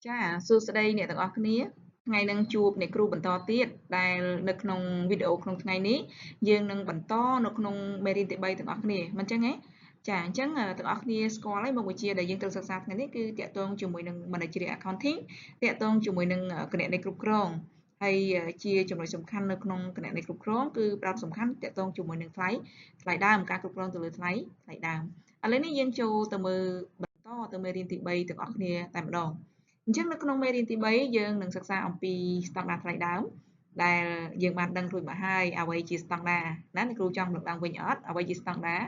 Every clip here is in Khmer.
ចាសួស្តីអ្នកទាំងអស់គ្នាថ្ងៃនឹងជួបអ្នកគ្រូបន្តទៀតដែលនៅក្នុងវីដេអូក្នុងថ្ងៃនេះយើងនឹងបន្តនៅក្នុងមេរៀនទី3ទាំងអស់គ្នាមិនចឹងទេចាអញ្ចឹងទាំងអស់គ្នាស្គាល់ហើយមុខវិជ្ជាដែលយើងត្រូវសិក្សាថ្ងៃនេះគឺតាក់ទងជាមួយនឹង Managerial Accounting តាក់ទងជាមួយនឹងគណនេយ្យគ្រប់គ្រងហើយជាចំណុចសំខាន់នៅក្នុងគណនេយ្យគ្រប់គ្រងគឺផ្ដោតសំខាន់តាក់ទងជាមួយនឹងថ្លៃដើមការគ្រប់គ្រងទៅលើថ្លៃដើមឥឡូវនេះយើងចូលទៅមើលបន្តទៅមេរៀនទី3ទាំងអស់គ្នាតែម្ដងអញ្ចឹងនៅក្នុងមេរៀនទី3យើងនឹងសិក្សាអំពីស្តង់ដារថ្លៃដើមដែលយើងបានដឹងរួចមកហើយអ្វីជាស្តង់ដារណាអ្នកគ្រូចង់លើកឡើងវិញអត់អ្វីជាស្តង់ដារ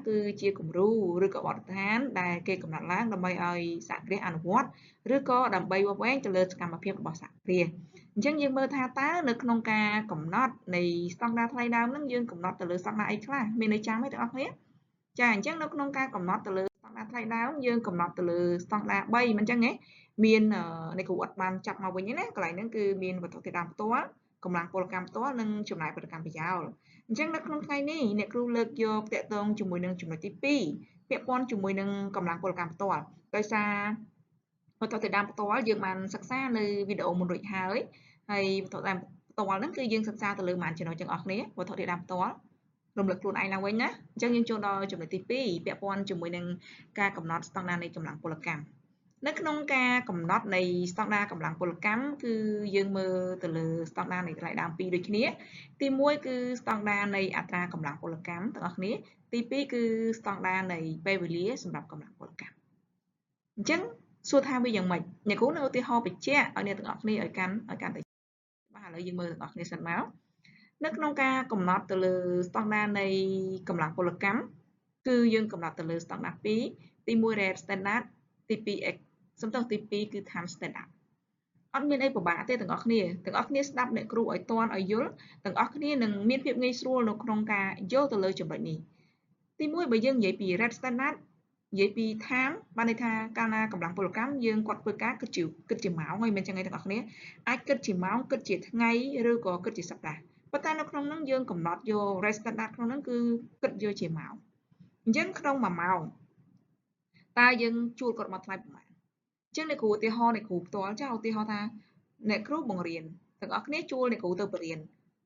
គឺជាគំរូឬក៏បទដ្ឋានដែលគេកំណត់ឡើងដើម្បីឲ្យសហគ្រាសអនុវត្តឬក៏ដើម្បីវាស់វែងទៅលើសកម្មភាពរបស់សហគ្រាសអញ្ចឹងយើងមើលថាតើនៅក្នុងការកំណត់នៃស្តង់ដារថ្លៃដើមហ្នឹងយើងកំណត់ទៅលើស្តង់ដារអីខ្លះមានន័យចាំទេទាំងអស់គ្នាចាអញ្ចឹងនៅក្នុងការកំណត់ទៅលើស្តង់ដារថ្លៃដើមយើងកំណត់ទៅលើស្តង់ដារ3មិនអញ្ចឹងទេមានអ្នកគ្រូអត់បានចាប់មកវិញទេណាកន្លែងហ្នឹងគឺមានវត្ថុធាតុដើមផ្ទាល់កម្លាំងពលកម្មផ្ទាល់និងចំណាយផលិតកម្មប្រយោលអញ្ចឹងនៅក្នុងថ្ងៃនេះអ្នកគ្រូលើកយកតាក់ទងជាមួយនឹងចំណុចទី2ពាក់ព័ន្ធជាមួយនឹងកម្លាំងពលកម្មផ្ទាល់ដោយសារវត្ថុធាតុដើមផ្ទាល់យើងបានសិក្សានៅវីដេអូមុនរួចហើយវត្ថុធាតុដើមផ្ទាល់ហ្នឹងគឺយើងសិក្សាទៅលើប៉ុន្មានចំណុចទាំងអស់គ្នាវត្ថុធាតុដើមផ្ទាល់រំលឹកខ្លួនឯងឡើងវិញណាអញ្ចឹងយើងចូលដល់ចំណុចទី2ពាក់ព័ន្ធជាមួយនឹងការកំណត់ស្តង់ដារនៃកម្លាំងពលកម្មនៅក្នុងការកំណត់នៃស្តង់ដារកម្លាំងពលកម្មគឺយើងមើលទៅលើស្តង់ដារនៃថ្លៃដើម2ដូចគ្នាទី1គឺស្តង់ដារនៃអត្រាកម្លាំងពលកម្មទាំងអស់គ្នាទី2គឺស្តង់ដារនៃពេលវេលាសម្រាប់កម្លាំងពលកម្មអញ្ចឹងសួរថាវាយ៉ាងម៉េចអ្នកគ្រូនៅឧទាហរណ៍បញ្ជាក់ឲ្យអ្នកទាំងអស់គ្នាឲ្យកាន់តែច្បាស់ឥឡូវយើងមើលទាំងអស់គ្នាសិនមកនៅក្នុងការកំណត់ទៅលើស្តង់ដារនៃកម្លាំងពលកម្មគឺយើងកំណត់ទៅលើស្តង់ដារ2ទី1 rate standard ទី2សំទោសទី2គឺ time standard អត់មានអីពិបាកទេទាំងអស់គ្នាស្ដាប់អ្នកគ្រូឲ្យទាន់ឲ្យយល់ទាំងអស់គ្នានឹងមានភាពងាយស្រួលនៅក្នុងការយល់ទៅលើចំណុចនេះទី1បើយើងនិយាយពី rate standard និយាយពី time បានន័យថាកាលណាកម្លាំងពលកម្មយើងគាត់ធ្វើការគិតជាម៉ោងហើយមិនចឹងទេទាំងអស់គ្នាអាចគិតជាម៉ោងគិតជាថ្ងៃឬក៏គិតជាសប្តាហ៍ប៉ុន្តែនៅក្នុងហ្នឹងយើងកំណត់យក rate standard ក្នុងហ្នឹងគឺគិតយកជាម៉ោងអញ្ចឹងក្នុង1ម៉ោងតើយើងជួលគាត់មកថ្លៃប៉ុន្មានអញ្ចឹងអ្នកគ្រូឧទាហរណ៍អ្នកគ្រូផ្ទាល់ចាឧទាហរណ៍ថាអ្នកគ្រូបង្រៀនទាំងអស់គ្នាជួលអ្នកគ្រូទៅបរៀន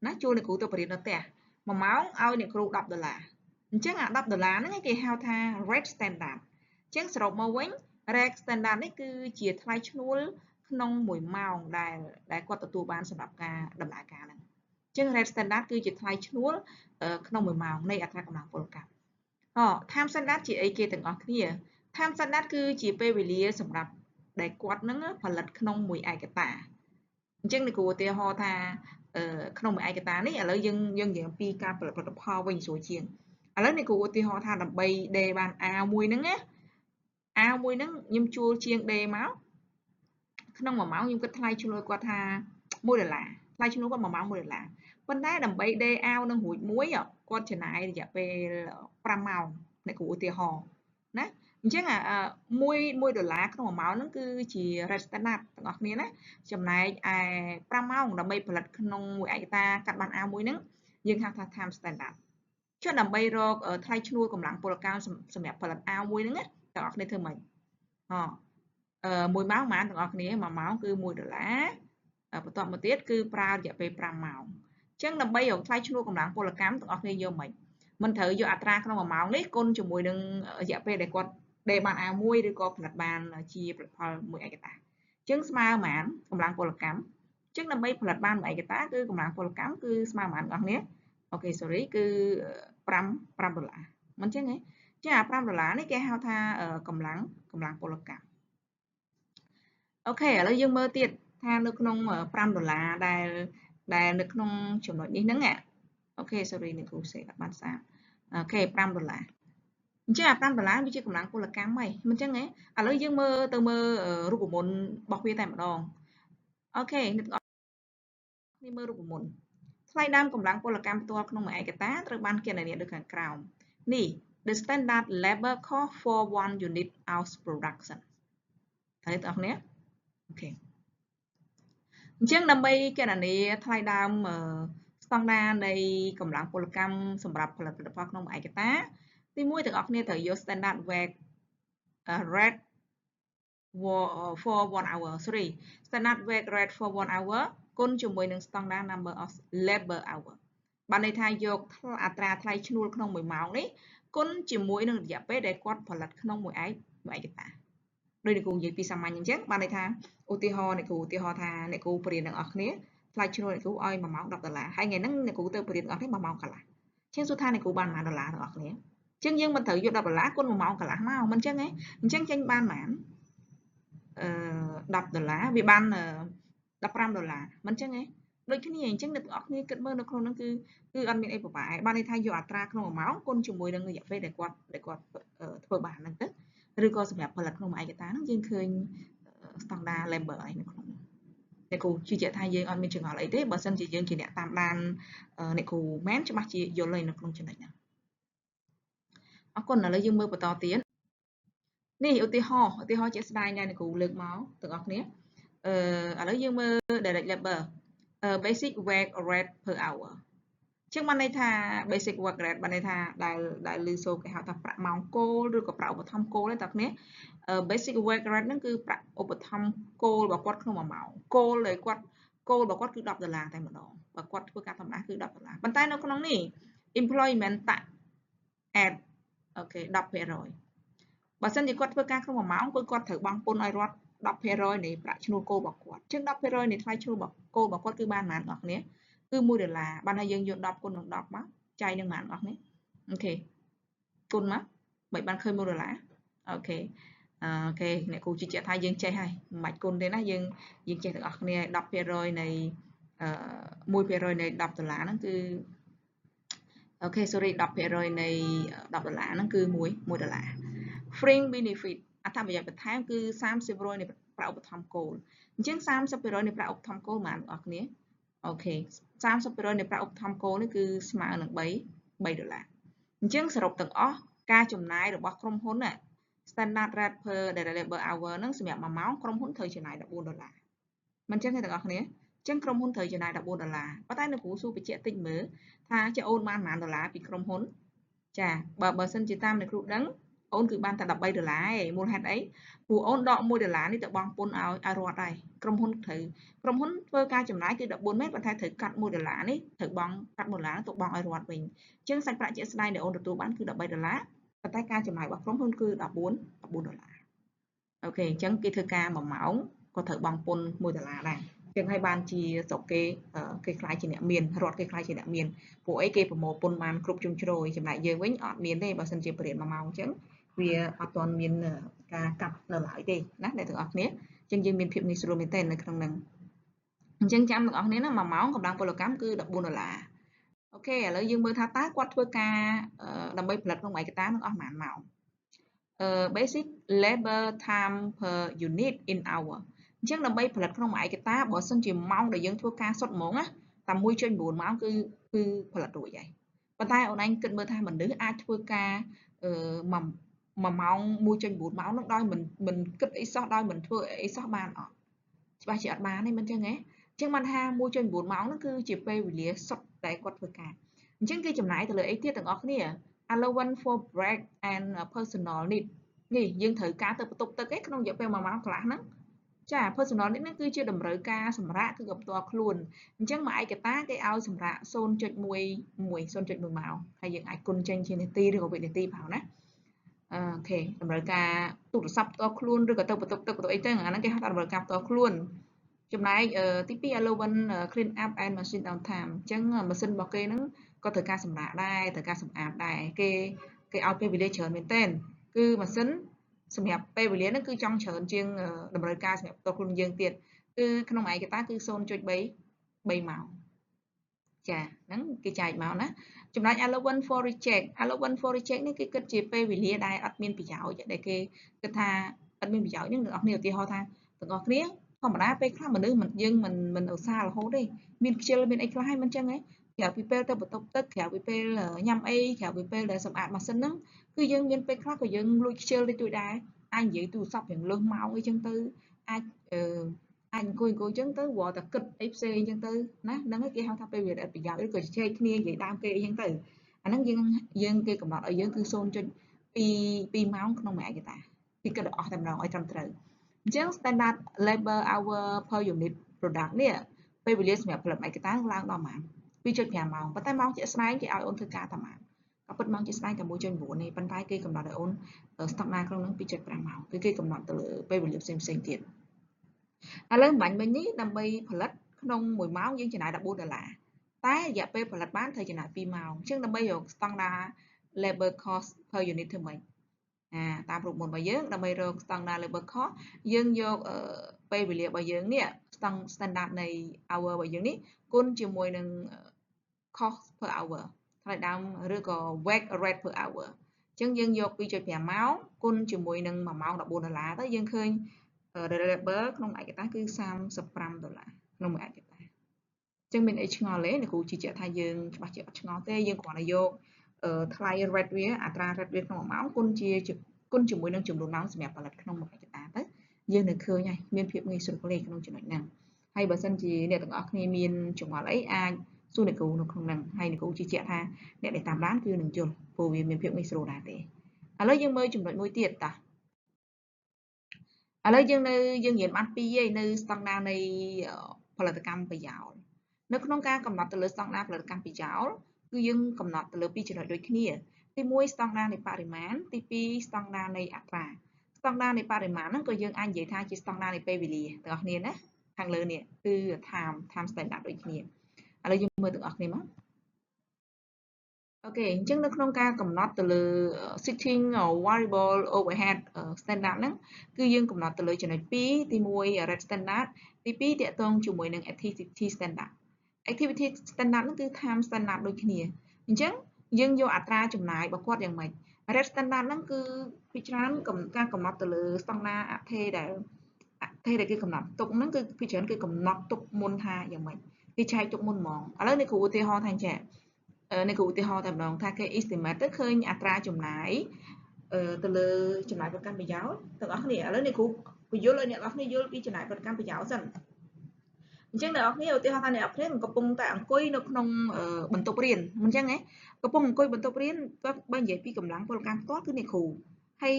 ណាជួលអ្នកគ្រូទៅបរៀននៅផ្ទះ1ម៉ោងឲ្យអ្នកគ្រូ$10អញ្ចឹងអា$10ហ្នឹងគេហៅថា rate standard អញ្ចឹងសរុបមកវិញ rate standard នេះគឺជាថ្លៃឈ្នួលក្នុង1ម៉ោងដែលគាត់ទទួលបានសម្រាប់ការដំណើរការហ្នឹងអញ្ចឹង rate standard គឺជាថ្លៃឈ្នួលក្នុង1ម៉ោងនៃអត្រាកម្លាំងពលកម្មtime standard ជាអីគេទាំងអស់គ្នា time standard គឺជាពេលវេលាសម្រាប់ដែលគាត់នឹងផលិតក្នុងមួយឯកតាអញ្ចឹងនេះគ្រូឧទាហរណ៍ថាក្នុងមួយឯកតានេះឥឡូវយើងនិយាយអំពីការផលិតផលវិញស្រួលជាងឥឡូវនេះគ្រូឧទាហរណ៍ថាដើម្បីដេរបានអាវមួយហ្នឹងណាអាវមួយហ្នឹងខ្ញុំជួលជាងដេរមកក្នុង1ម៉ោងខ្ញុំគិតថ្លៃឈ្នួលគាត់ថា$1ថ្លៃឈ្នួលគាត់1ម៉ោង$1ប៉ុន្តែដើម្បីដេរអាវនឹងរួចមួយគាត់ចំណាយរយៈពេល5ម៉ោងនេះគ្រូឧទាហរណ៍ណាអញ្ចឹង$1ក្នុង1ម៉ោងហ្នឹងគឺជា rate standard ទាំងអស់គ្នាណាចំណែកឯ5ម៉ោងដើម្បីផលិតក្នុងមួយឯកតាកាត់បានអាវមួយហ្នឹងយើងហៅថា time standard ចុះដើម្បីរកថ្លៃឈ្នួលកម្លាំងពលកម្មសម្រាប់ផលិតអាវមួយហ្នឹងណាទាំងអស់គ្នាធ្វើម៉េច1ម៉ោងប៉ុន្មានទាំងអស់គ្នា1ម៉ោងគឺ$1បន្ទាប់មកទៀតគឺប្រើរយៈពេល5ម៉ោងអញ្ចឹងដើម្បីរកថ្លៃឈ្នួលកម្លាំងពលកម្មទាំងអស់គ្នាយកម៉េចមិនត្រូវយកអត្រាក្នុង1ម៉ោងនេះគុណជាមួយនឹងរយៈពេលដែលគាត់ដេរបានអាវមួយឬក៏ផលិតបានជាផលិតផលមួយឯកតាអញ្ចឹងស្មើប៉ុន្មានកម្លាំងពលកម្មអញ្ចឹងដើម្បីផលិតបានមួយឯកតាគឺកម្លាំងពលកម្មគឺស្មើប៉ុន្មានបងប្អូនអូខេ sorry គឺ$5មិនអញ្ចឹងទេចា$5នេះគេហៅថាកម្លាំងពលកម្មអូខេឥឡូវយើងមើលទៀតថានៅក្នុង$5ដែលនៅក្នុងចំណុចនេះហ្នឹងអូខេ sorry នេះគ្រូសេអត់បានសាកអូខេ$5អញ្ចឹងអា$5វាជាកម្លាំងពលកម្មហីមិនអញ្ចឹងទេឥឡូវយើងមើលរូបមន្តរបស់វាតែម្ដងអូខេអ្នកទាំងអស់គ្នាមើលរូបមន្តថ្លៃដើមកម្លាំងពលកម្មផ្ទាល់ក្នុងមួយឯកតាត្រូវបានគណនាដូចខាងក្រោមនេះ the standard labor cost for 1 unit of production ហើយបងប្អូនអូខេអញ្ចឹងដើម្បីគណនាថ្លៃដើមស្តង់ដារនៃកម្លាំងពលកម្មសម្រាប់ផលិតផលក្នុងមួយឯកតាទី1ទាំងអស់គ្នាត្រូវយក standard rate for 1 hour sorry standard work rate for 1 hour គុណជាមួយនឹង standard number of labor hour បានន័យថាយកអត្រាថ្លៃឈ្នួលក្នុង1ម៉ោងនេះគុណជាមួយនឹងរយៈពេលដែលគាត់ផលិតក្នុងមួយឯកតាដោយអ្នកគ្រូនិយាយពីសាមញ្ញអញ្ចឹងបានន័យថាឧទាហរណ៍អ្នកគ្រូឧទាហរណ៍ថាអ្នកគ្រូបរៀនទាំងអស់គ្នាថ្លៃឈ្នួលអ្នកគ្រូឲ្យ1ម៉ោង$ហើយថ្ងៃហ្នឹងអ្នកគ្រូទៅបរៀនទាំងអស់គ្នា1ម៉ោងកន្លះជាងសួរថាអ្នកគ្រូបានប៉ុន្មាន$ទាំងអស់គ្នាអញ្ចឹងយើងមិនត្រូវយក$គុណ1ម៉ោងកន្លះមកមិនអញ្ចឹងទេអញ្ចឹងចេញបានប៉ុន្មាន$10វាបាន$15មិនអញ្ចឹងទេដូចគ្នាអញ្ចឹងអ្នកទាំងអស់គ្នាគិតមើលនៅក្នុងហ្នឹងគឺអត់មានអីពិបាកបានន័យថាយកអត្រាក្នុង1ម៉ោងគុណជាមួយនឹងរយៈពេលដែលគាត់ធ្វើបានហ្នឹងទៅឬក៏សម្រាប់ផលិតក្នុងមួយឯកតាហ្នឹងយើងឃើញ standard labor អីនៅក្នុងអ្នកគ្រូជឿជាក់ថាយើងអត់មានចង្អុលអីទេបើសិនជាយើងជាអ្នកតាមដានអ្នកគ្រូមែនច្បាស់ជាយល់ហើយនៅក្នុងចំណុចហ្នឹងអរគុណឥឡូវយើងមើលបន្តទៀតនេះឧទាហរណ៍ជាក់ស្ដែងដែលអ្នកគ្រូលើកមកទាំងអស់គ្នាឥឡូវយើងមើល direct labor basic work rate per hour ចឹងបានន័យថា basic work rate បានន័យថាដែលឮសូរគេហៅថាប្រាក់ម៉ោងគោលឬក៏ប្រាក់ឧបត្ថម្ភគោលទេបងប្អូន basic work rate ហ្នឹងគឺប្រាក់ឧបត្ថម្ភគោលរបស់គាត់ក្នុង1ម៉ោងគោលរបស់គាត់គឺ$10តែម្ដងបើគាត់ធ្វើការធម្មតាគឺ$10ប៉ុន្តែនៅក្នុងនេះ employment tax add អូខេ10%បើសិនជាគាត់ធ្វើការក្នុង1ម៉ោងគឺគាត់ត្រូវបង់ពន្ធឲ្យរដ្ឋ10%នៃប្រាក់ឈ្នួលគោលរបស់គាត់ជាង10%នៃថ្លៃឈ្នួលគោលរបស់គាត់គឺបានប៉ុន្មានបងប្អូនគឺ$1បានហើយយើងយក10គុណនឹង10មកចាយនឹងប៉ុន្មានបងប្អូនអូខេគុណមកមិនបានឃើញ$1អូខេអ្នកគ្រូជឿជាក់ថាយើងចេះហើយមិនបាច់គុណទេណាយើងចេះទាំងអស់គ្នា10%នៃ1%នៃ$10ហ្នឹងគឺអូខេ sorry 10%នៃ$10ហ្នឹងគឺ$1 fringe benefit អត្ថប្រយោជន៍បន្ថែមគឺ30%នៃប្រាក់ឧបត្ថម្ភគោលអញ្ចឹង30%នៃប្រាក់ឧបត្ថម្ភគោលប៉ុន្មានបងប្អូនអូខេ30%នៃប្រាក់ឧបត្ថម្ភគោលនេះគឺស្មើនឹង$3អញ្ចឹងសរុបទាំងអស់ការចំណាយរបស់ក្រុមហ៊ុនណា standard rate per direct labor hour ហ្នឹងសម្រាប់1ម៉ោងក្រុមហ៊ុនត្រូវចំណាយ$14មិនអញ្ចឹងទេទាំងអស់គ្នាអញ្ចឹងក្រុមហ៊ុនត្រូវចំណាយ$14ប៉ុន្តែនៅគ្រូសួរបញ្ជាក់តិចមើលថាចាអូនបានប៉ុន្មាន$ពីក្រុមហ៊ុនចាបើសិនជាតាមអ្នកគ្រូដឹងអូនគឺបានតែ$13ឯងមូលហេតុអីព្រោះអូនដក$1នេះទៅបង់ពន្ធឲ្យរដ្ឋហើយក្រុមហ៊ុនធ្វើការចំណាយគឺ14មែនប៉ុន្តែត្រូវកាត់$1នេះត្រូវបង់កាត់$1ទៅបង់ឲ្យរដ្ឋវិញអញ្ចឹងសាច់ប្រាក់ជាក់ស្ដែងដែលអូនទទួលបានគឺ$13ប៉ុន្តែការចំណាយរបស់ក្រុមហ៊ុនគឺ$14អូខេអញ្ចឹងគេធ្វើការ1ម៉ោងក៏ត្រូវបង់ពន្ធ$1ដែរចឹងហើយបានជាស្រុកគេខ្លាយជាអ្នកមានរដ្ឋគេខ្លាយជាអ្នកមានពួកអីគេប្រមូលពន្ធបានគ្រប់ជ្រុងជ្រោយចំណែកយើងវិញអត់មានទេបើសិនជាបរិញ្ញា1ម៉ោងអញ្ចឹងវាអត់ទាន់មានការកាត់នៅឡើយទេណាអ្នកទាំងអស់គ្នាអញ្ចឹងយើងមានភាពងាយស្រួលមែនទែននៅក្នុងហ្នឹងអញ្ចឹងចាំទាំងអស់គ្នាណា1ម៉ោងកម្លាំងពលកម្មគឺ$14អូខេឥឡូវយើងមើលថាតើគាត់ធ្វើការដើម្បីផលិតក្នុងឯកតានឹងអស់ប៉ុន្មានម៉ោងbasic labor time per unit in hour អញ្ចឹងដើម្បីផលិតក្នុងមួយឯកតាបើសិនជាម៉ោងដែលយើងធ្វើការសុទ្ធហ្មងណាតែ 1.9 ម៉ោងគឺផលិតរួចហើយប៉ុន្តែអូនឯងគិតមើលថាមនុស្សអាចធ្វើការ1ម៉ោង 1.4 ម៉ោងនោះដោយមិនគិតអីសោះដោយមិនធ្វើអីសោះបានអត់ច្បាស់ជាអត់បានទេមិនអញ្ចឹងហ៎អញ្ចឹងបានថា 1.9 ម៉ោងនោះគឺជាពេលវេលាសុទ្ធតែគាត់ធ្វើការអញ្ចឹងគេចំណាយទៅលើអីទៀតទាំងអស់គ្នា allowance for break and personal need នេះយើងត្រូវការទៅបន្ទប់ទឹកឯក្នុងរយៈពេល1ម៉ោងកន្លះហ្នឹងចា personal need ហ្នឹងគឺជាតម្រូវការសម្រាប់គឺក៏ផ្ទាល់ខ្លួនអញ្ចឹងមួយឯកតាគេឲ្យសម្រាប់ 0.1 ម៉ោងហើយយើងអាចគុណចេញជានាទីឬក៏វិនាទីផងណាអូខេតម្រូវការទូរស័ព្ទផ្ទាល់ខ្លួនឬក៏ទៅបន្ទប់ទឹកបន្ទប់អីទៅអាហ្នឹងគេហៅថាតម្រូវការផ្ទាល់ខ្លួនចំណែកទី2 allowance clean up and machine downtime អញ្ចឹងម៉ាស៊ីនរបស់គេហ្នឹងក៏ត្រូវការសម្រាកដែរត្រូវការសម្អាតដែរគេឲ្យពេលវេលាច្រើនមែនទែនគឺម៉ាស៊ីនសម្រាប់ពេលវេលាហ្នឹងគឺចង់ច្រើនជាងតម្រូវការសម្រាប់ផ្ទាល់ខ្លួនយើងទៀតគឺក្នុងឯកតាគឺ 0.3 ម៉ោងចាហ្នឹងគេចែកមកណាចំណែក allowance for reject នេះគេគិតជាពេលវេលាដែលអត់មានប្រយោជន៍ដែលគេគិតថាអត់មានប្រយោជន៍ហ្នឹងអ្នកនរគ្នាឧទាហរណ៍ថាទាំងអស់គ្នាធម្មតាពេលខ្លះមនុស្សយើងមិនឧស្សាហ៍រហូតទេមានខ្ជិលមានអីខ្លះហើយមិនចឹងហ៎ក្រៅពីពេលទៅបន្ទប់ទឹកក្រៅពីពេលញ៉ាំអីក្រៅពីពេលដែលសម្អាតម៉ាស៊ីនហ្នឹងគឺយើងមានពេលខ្លះក៏យើងលួចខ្ជិលតិចតួចដែរអាចនិយាយទូរស័ព្ទរៀងលើសម៉ោងអីចឹងទៅអាចអង្គុយចឹងទៅវល់តែគិតអីផ្សេងចឹងទៅណាហ្នឹងឯងគេហៅថាពេលវេលាប្រយោជន៍ឬក៏ជជែកគ្នានិយាយដើមគេអីចឹងទៅអាហ្នឹងយើងគេកំណត់ឲ្យយើងគឺ 0.2 ម៉ោងក្នុងមួយឯកតាគឺគិតអស់តែម្ដងឲ្យត្រឹមត្រូវ ចឹង standard labor hour per unit product នេះពេលវេលាសម្រាប់ផលិតឯកតាឡើងដល់ប៉ុន្មាន 2.5 ម៉ោងប៉ុន្តែម៉ោងជាក់ស្ដែងគេឲ្យអូនធ្វើការតែប៉ុន្មានក៏ពិតម៉ោងជាក់ស្ដែងតែ 1.9 ទេប៉ុន្តែគេកំណត់ឲ្យអូន standard ក្នុងនឹង 2.5 ម៉ោងគឺគេកំណត់ទៅលើពេលវេលាផ្សេងៗទៀតឥឡូវបាញ់មិញនេះដើម្បីផលិតក្នុង1ម៉ោងយើងចំណាយ$14តែរយៈពេលផលិតបានត្រូវចំណាយ2ម៉ោងអញ្ចឹងដើម្បីរក standard labor cost per unit ធ្វើម៉េចតាមរូបមន្តរបស់យើងដើម្បីរក standard labor cost យើងយកពេលវេលារបស់យើងនេះ standard នៃ hour របស់យើងនេះគុណជាមួយនឹង cost per hour ថ្លៃដើមឬក៏ wage rate per hour អញ្ចឹងយើងយក 2.5 ម៉ោងគុណជាមួយនឹង1ម៉ោង$14ទៅយើងឃើញ labor ក្នុងឯកតាគឺ$35ក្នុងមួយឯកតាអញ្ចឹងមានអីឆ្ងល់ទេលោកគ្រូជឿជាក់ថាយើងច្បាស់ជាអត់ឆ្ងល់ទេយើងគ្រាន់តែយកថ្លៃ rate វាអត្រា rate វាក្នុង1ម៉ោងគុណជាមួយនឹងចំនួនម៉ោងសម្រាប់ផលិតក្នុងមួយឯកតាទៅយើងនៅឃើញហើយមានភាពងាយស្រួលលេខក្នុងចំណុចហ្នឹងហើយបើសិនជាអ្នកទាំងអស់គ្នាមានចម្ងល់អីអាចសួរអ្នកគ្រូនៅក្នុងហ្នឹងហើយអ្នកគ្រូជឿជាក់ថាអ្នកដែលតាមដានគឺនឹងយល់ព្រោះវាមានភាពងាយស្រួលដែរទេឥឡូវយើងមើលចំណុចមួយទៀតតាឥឡូវយើងរៀនបាន2ឯងនៅស្តង់ដារនៃផលិតកម្មប្រយោលនៅក្នុងការកំណត់ទៅលើស្តង់ដារផលិតកម្មប្រយោលគឺយើងកំណត់ទៅលើ2ចំណុចដូចគ្នាទី1ស្តង់ដារនៃបរិមាណទី2ស្តង់ដារនៃអត្រាស្តង់ដារនៃបរិមាណហ្នឹងក៏យើងអាចនិយាយថាជាស្តង់ដារនៃពេលវេលាទាំងអស់គ្នាណាខាងលើនេះគឺ time standard ដូចគ្នាឥឡូវយើងមើលទាំងអស់គ្នាមកអូខេអញ្ចឹងនៅក្នុងការកំណត់ទៅលើ setting variable overhead standard ហ្នឹងគឺយើងកំណត់ទៅលើចំណុច2ទី1 rate standard ទី2តាក់ទងជាមួយនឹង activity standard activity standard ហ្នឹងគឺ time standard ដូចគ្នាអញ្ចឹងយើងយកអត្រាចំណាយរបស់គាត់យ៉ាងម៉េច rate standard ហ្នឹងគឺភាគច្រើនការកំណត់ទៅលើស្តង់ដារអថេដែលគេកំណត់ទុកហ្នឹងគឺភាគច្រើនគឺកំណត់ទុកមុនថាយ៉ាងម៉េចគេចែកទុកមុនហ្មងឥឡូវនេះគ្រូឧទាហរណ៍ថាអញ្ចឹងនេះគ្រូឧទាហរណ៍តែម្ដងថាគេ estimate ទៅឃើញអត្រាចំណាយទៅលើចំណាយប្រកាន់ប្រយោលទាំងអស់គ្នាឥឡូវនេះគ្រូបញ្យល់ឲ្យអ្នកនរគ្នាយល់ពីចំណាយប្រកាន់ប្រយោលសិនអញ្ចឹងអ្នកនរគ្នាឧទាហរណ៍ថាអ្នកនរគ្នាកំពុងតែអង្គុយនៅក្នុងបន្ទប់រៀនមិនអញ្ចឹងហ៎កំពុងអង្គុយបន្ទប់រៀនបើនិយាយពីកម្លាំងពលកម្មផ្ទាល់គឺអ្នកគ្រូហើយ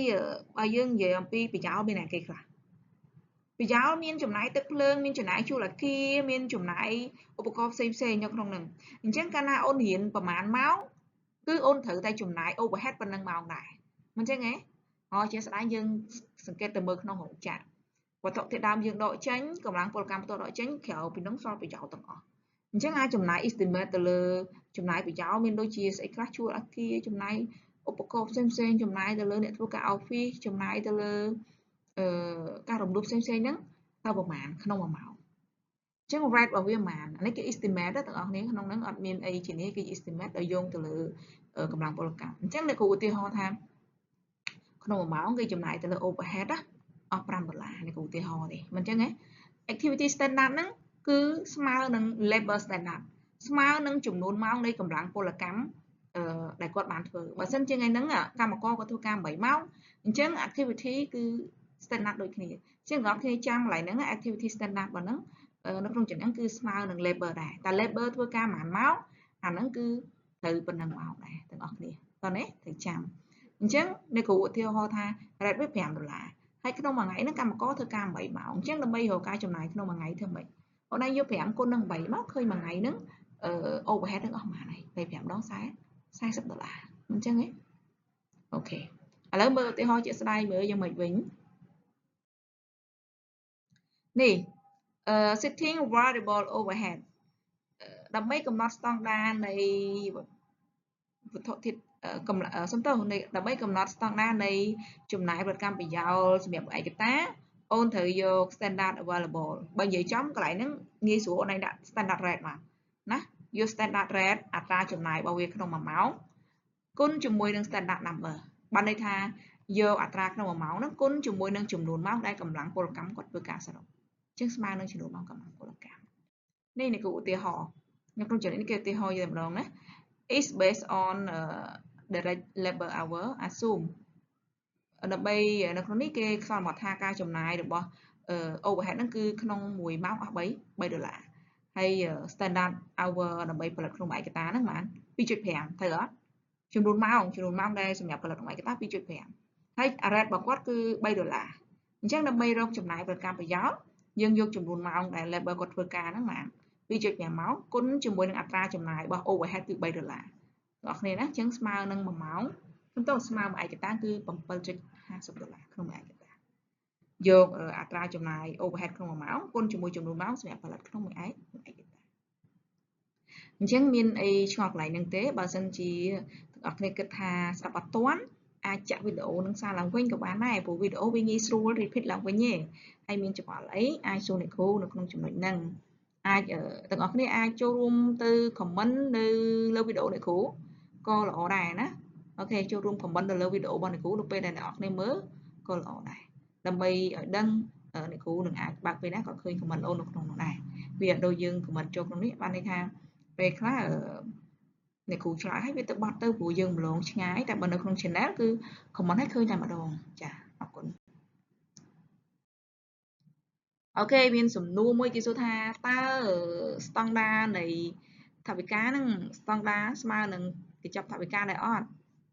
បើយើងនិយាយអំពីប្រយោលមានអ្នកគេខ្លះប្រយោលមានចំណាយទឹកភ្លើងមានចំណាយជួលអគារមានចំណាយឧបករណ៍ផ្សេងនៅក្នុងហ្នឹងអញ្ចឹងកាលណាអូនរៀនប្រហែលម៉ោងគឺអូនត្រូវតែចំណាយ overhead ប៉ុណ្ណឹងម៉ោងដែរមិនអញ្ចឹងហ៎ជាស្ដែងយើងសង្កេតទៅមើលក្នុងរោងចក្រវត្ថុធាតុដើមយើងដកចេញកម្លាំងពលកម្មផ្ទាល់ដកចេញក្រៅពីនោះសល់ប្រយោលទាំងអស់អញ្ចឹងអាចចំណាយ estimate ទៅលើចំណាយប្រយោលមានដូចជាស្អីខ្លះជួលអគារចំណាយឧបករណ៍ផ្សេងចំណាយទៅលើអ្នកធ្វើការ office ចំណាយទៅលើការរំលោភផ្សេងហ្នឹងតើប្រហែលក្នុង1ម៉ោងអញ្ចឹង rate របស់វាប្រហែលអានេះគេ estimate ទាំងអស់គ្នាក្នុងហ្នឹងអត់មានអីជានេះគេ estimate ដោយយោងទៅលើកម្លាំងពលកម្មអញ្ចឹងអ្នកគ្រូឧទាហរណ៍ថាក្នុង1ម៉ោងគេចំណាយទៅលើ overhead អស់$5នេះគ្រូឧទាហរណ៍ទេមិនអញ្ចឹងហ៎ activity standard ហ្នឹងគឺស្មើនឹង labor standard ស្មើនឹងចំនួនម៉ោងនៃកម្លាំងពលកម្មដែលគាត់បានធ្វើបើសិនជាថ្ងៃហ្នឹងកម្មករគាត់ធ្វើការ8ម៉ោងអញ្ចឹង activity គឺ standard ដូចគ្នាអញ្ចឹងបងប្អូនគ្នាចាំកន្លែងហ្នឹង activity standard របស់ហ្នឹងនៅក្នុងចំណងគឺស្មើនឹង labor ដែរតែ labor ធ្វើការប៉ុន្មានម៉ោងអាហ្នឹងគឺត្រូវប៉ុណ្ណឹងម៉ោងដែរទាំងអស់គ្នាតោះនេះត្រូវចាំអញ្ចឹងអ្នកគ្រូឧទាហរណ៍ថា rate វា$5ហើយក្នុងមួយថ្ងៃហ្នឹងកម្មករធ្វើការ8ម៉ោងអញ្ចឹងដើម្បីរកការចំណាយក្នុងមួយថ្ងៃធ្វើម៉េចអូនឯងយក5គុណនឹង8មកឃើញមួយថ្ងៃហ្នឹងoverhead ហ្នឹងអស់ប៉ុន្មានហើយ25ដង$40អញ្ចឹងហ៎អូខេឥឡូវមើលឧទាហរណ៍ជាក់ស្ដែងមើលយ៉ាងម៉េចវិញនេះ setting variable overhead ដើម្បីកំណត់ស្តង់ដារនៃវត្ថុធាតុដើម្បីកំណត់ស្តង់ដារនៃចំណាយប្រកម្មប្រយោលសម្រាប់ឯកតាអូនត្រូវយក standard available បើនិយាយចំកន្លែងហ្នឹងងាយស្រួលអូនឯងដាក់ standard rate មកណាយក standard rate អត្រាចំណាយរបស់វាក្នុង1ម៉ោងគុណជាមួយនឹង standard number បានន័យថាយកអត្រាក្នុង1ម៉ោងហ្នឹងគុណជាមួយនឹងចំនួនម៉ោងដែលកម្លាំងពលកម្មគាត់ធ្វើការសរុបអញ្ចឹងស្មើនឹងចំនួនម៉ោងកម្លាំងពលកម្មនេះគឺឧទាហរណ៍នៅក្នុងចំណុចនេះគេឧទាហរណ៍យើងម្ដងណា is based on direct labor hour assume ដើម្បីនៅក្នុងនេះគេខ្វល់មកថាការចំណាយរបស់overhead ហ្នឹងគឺក្នុង1ម៉ោងអស់$3ហើយ standard hour ដើម្បីផលិតក្នុងឯកតាហ្នឹងប៉ុន្មាន 2.5 ត្រូវអត់ចំនួនម៉ោងដែលសម្រាប់ផលិតក្នុងឯកតា 2.5 ហើយ rate របស់គាត់គឺ$3 អញ្ចឹងដើម្បីរកចំណាយផលិតកម្មប្រយោជន៍យើងយកចំនួនម៉ោងដែល labor គាត់ធ្វើការហ្នឹងបាន 2.5 ម៉ោងគុណជាមួយនឹងអត្រាចំណាយរបស់ overhead គឺ$3អ្នកនរគ្នាណាអញ្ចឹងស្មើនឹង1ម៉ោងបន្ទាប់ស្មើមួយឯកតាគឺ$7.50ក្នុងមួយឯកតាយកអត្រាចំណាយ overhead ក្នុង1ម៉ោងគុណជាមួយចំនួនម៉ោងសម្រាប់ផលិតក្នុងមួយឯកតាអញ្ចឹងមានអីឆ្ងល់កន្លែងហ្នឹងទេបើសិនជាអ្នកនរគ្នាគិតថាស្ដាប់អត់ទាន់អាចចាក់វីដេអូនឹងសារឡើងវិញក៏បានដែរព្រោះវីដេអូវាងាយស្រួល repeat ឡើងវិញទេហើយមានចម្ងល់អីអាចសួរអ្នកគ្រូនៅក្នុងចំណុចហ្នឹងអាចទាំងអស់គ្នាអាចចូលរួមទៅ comment នៅលើវីដេអូអ្នកគ្រូក៏ល្អដែរណាអូខេចូលរួម comment នៅលើវីដេអូរបស់អ្នកគ្រូនៅពេលដែលអ្នកនរគ្នាមើលក៏ល្អដែរដើម្បីឲ្យដឹងអ្នកគ្រូនឹងអាចបើកពេលណាក៏ឃើញ comment អូននៅក្នុងនោះដែរវាអត់ដូចយើង comment ចូលក្នុងនេះបានន័យថាពេលខ្លះអ្នកគ្រូឆ្លើយឲ្យវាទៅបត់ទៅព្រោះយើងម្លងឆ្ងាយតែបើនៅក្នុង channel គឺ comment ឲ្យឃើញតែម្ដងចាអរគុណអូខេមានសំណួរមួយគេសួរថាតើស្តង់ដារនៃថវិកាហ្នឹងស្តង់ដារស្មើនឹងកញ្ចប់ថវិកាដែរអត់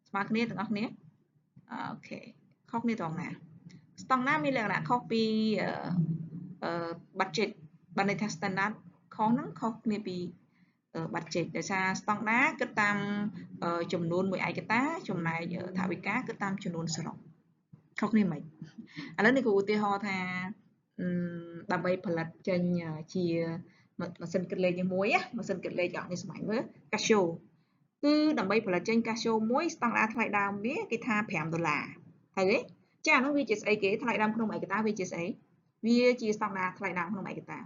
ស្មើគ្នាទាំងអស់គ្នាអូខេខុសគ្នាត្រង់ណាស្តង់ដារមានលក្ខណៈខុសពី budget បានន័យថា standard ខុសហ្នឹងខុសគ្នាពី budget ដោយសារស្តង់ដារគិតតាមចំនួនមួយឯកតាចំណែកថវិកាគិតតាមចំនួនសរុបខុសគ្នាមិនឥឡូវនេះគ្រូឧទាហរណ៍ថាដើម្បីផលិតចេញជាម៉ាស៊ីនគិតលេខមួយម៉ាស៊ីនគិតលេខអ្នកនេះស្មាញមើល Casio គឺដើម្បីផលិតចេញ Casio មួយស្តង់ដារថ្លៃដើមវាគេថា$5ហើយទេចាអានោះវាជាស្អីគេថ្លៃដើមក្នុងឯកតាវាជាស្អីវាជាស្តង់ដារថ្លៃដើមក្នុងឯកតា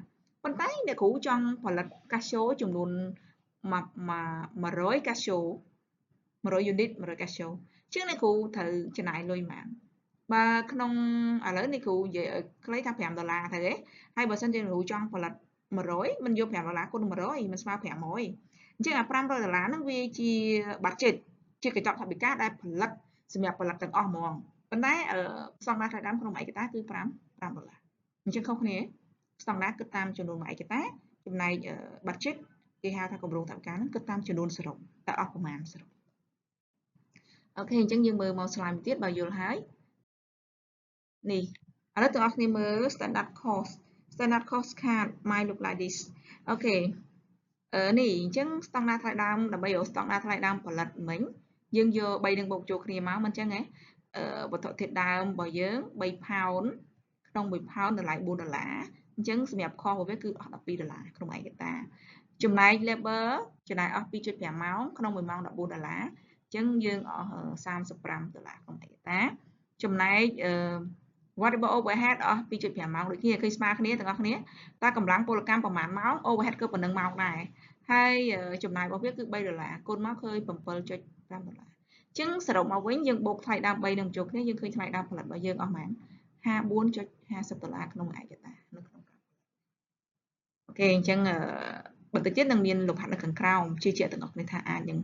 ប៉ុន្តែអ្នកគ្រូចង់ផលិត Casio ចំនួន100 Casio 100 unit 100 Casio ជាងអ្នកគ្រូត្រូវចំណាយលុយប៉ុន្មានបើក្នុងឥឡូវនេះគ្រូនិយាយឲ្យខ្លីថា$5ទៅទេហើយបើសិនជាគ្រូចង់ផលិត100មិនយក$5គុណ100មិនស្មើ500អញ្ចឹងអា$500ហ្នឹងវាជា budget ជាកញ្ចប់ថវិកាដែលផលិតសម្រាប់ផលិតទាំងអស់ហ្មងប៉ុន្តែស្តង់ដារថ្លៃដើមក្នុងឯកតាគឺ$5អញ្ចឹងខុសគ្នាស្តង់ដារគិតតាមចំនួនមួយឯកតាចំណែក budget គេហៅថាគម្រោងថវិកាហ្នឹងគិតតាមចំនួនសរុបតើអស់ប្រមាណសរុបអូខេអញ្ចឹងយើងមើលមក slide មួយទៀតបើយល់ហើយនេះឥឡូវទាំងអស់គ្នាមើល standard cost card might look like this អូខេនេះអញ្ចឹងស្តង់ដារថ្លៃដើមដើម្បីរកស្តង់ដារថ្លៃដើមផលិតមិញយើងយក3នឹងបូកចូលគ្នាមកមិនអញ្ចឹងហ៎វត្ថុធាតុដើមរបស់យើង3ផោនក្នុង1ផោនតម្លៃ$4អញ្ចឹងសម្រាប់ខុសរបស់វាគឺអស់$12ក្នុងឯកតាចំណែក labor ចំណាយអស់ 2.5 ម៉ោងក្នុង1ម៉ោង$14អញ្ចឹងយើងអស់$35ក្នុងឯកតាចំណែកvariable overhead អស់ 2.5 ម៉ោងដូចគ្នាឃើញស្មើគ្នាទាំងអស់គ្នាតែកម្លាំងពលកម្មប្រមាណម៉ោង overhead ក៏ប៉ុណ្ណឹងម៉ោងដែរហើយចំណាយរបស់វាគឺ$3គុណមកឃើញ$7.5អញ្ចឹងសរុបមកវិញយើងបូកថ្លៃដើម3នឹងចូលគ្នាយើងឃើញថ្លៃដើមផលិតរបស់យើងអស់ប៉ុន្មាន$54.50ក្នុងឯកតានៅក្នុងអូខេអញ្ចឹងបន្តិចទៀតនឹងមានលំហាត់នៅខាងក្រោមជឿជាក់ទាំងអស់គ្នាថាអាចនឹង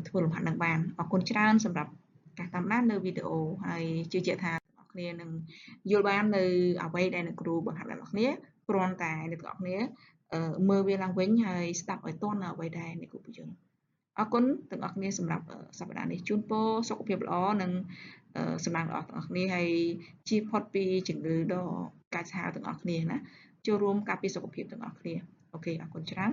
ធ្វើលំហាត់នឹងបានអរគុណច្រើនសម្រាប់ការតាមដាននៅវីដេអូហើយជឿជាក់ថាទាំងអស់គ្នានឹងយល់បាននៅអ្វីដែលអ្នកគ្រូបង្ហាត់ដល់អ្នកគ្នាគ្រាន់តែអ្នកទាំងអស់គ្នាមើលវាឡើងវិញហើយស្ដាប់ឲ្យទាន់នៅអ្វីដែលអ្នកគ្រូបញ្យល់អរគុណទាំងអស់គ្នាសម្រាប់សប្តាហ៍នេះជូនពរសុខភាពល្អនិងសំណាងល្អទាំងអស់គ្នាហើយជៀសផុតពីជំងឺដ៏កាចសាហាវទាំងអស់គ្នាណាចូលរួមការពារសុខភាពទាំងអស់គ្នាអូខេអរគុណច្រើន